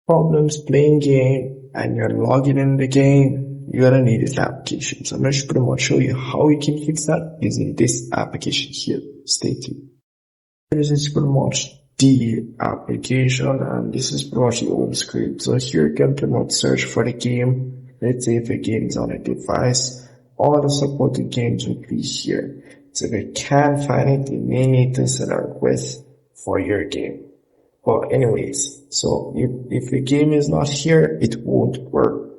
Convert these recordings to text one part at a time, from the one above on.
problems playing game and you're logging in the game, you're gonna need this application. So I'm gonna pretty much show you how you can fix that using this application here. Stay tuned. This is pretty much the application, and this is pretty much the home screen. So here you can pretty much search for the game. Let's say if a game is on a device, all the supported games will be here. So if you can't find it, you may need to send a request for your game. But anyways, so if the game is not here, it won't work.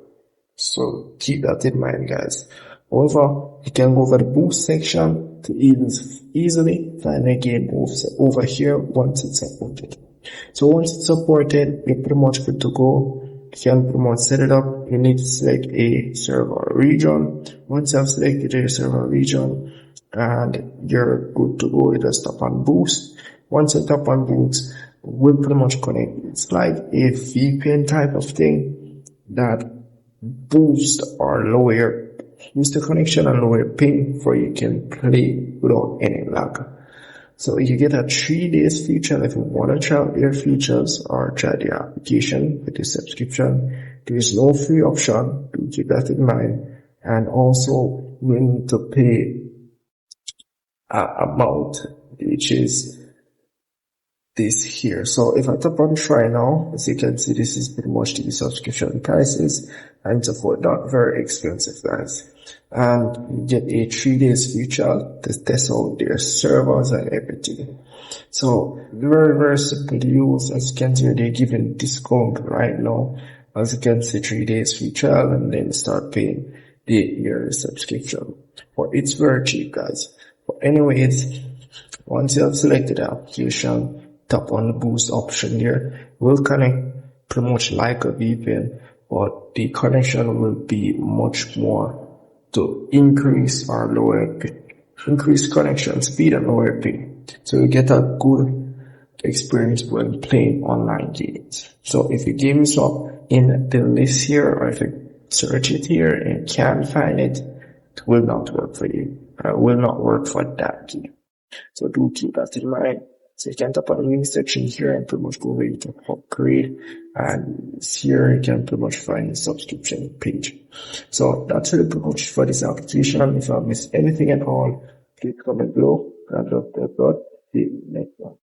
So keep that in mind, guys. However, you can go over the boost section to easily find the game over here once it's supported. So once it's supported, you're pretty much good to go. You can pretty much set it up. You need to select a server region. Once you have selected a server region and you're good to go, you just tap on boost. Once you tap on boost, we'll pretty much connect. It's like a VPN type of thing that boost or lower use the connection and lower ping for you can play without any lag. So you get a 3 days free trial if you want to try their features or try the application with the subscription. There is no free option, do keep that in mind. And also you need to pay an amount which is this here. So if I tap on try now, as you can see, this is pretty much the subscription prices, and so forth. Not very expensive, guys. And you get a 3 days free trial to test out their servers and everything. So very, very simple to use. As you can see, they're giving discount right now. As you can see, 3 days free trial and then start paying the yearly subscription. But it's very cheap, guys. But anyways, once you have selected the application, tap on the boost option here. Will connect pretty much like a VPN, but the connection will be much more to increase connection speed and lower ping. So you get a good experience when playing online games. So if your game is up in the list here, or if you search it here and can't find it, it will not work for you. It will not work for that game. So do keep that in mind. So you can tap on the link section here and pretty much go where you can upgrade, and here you can pretty much find the subscription page. So that's really pretty much for this application. If I missed anything at all, please comment below. I'd love to see you next one.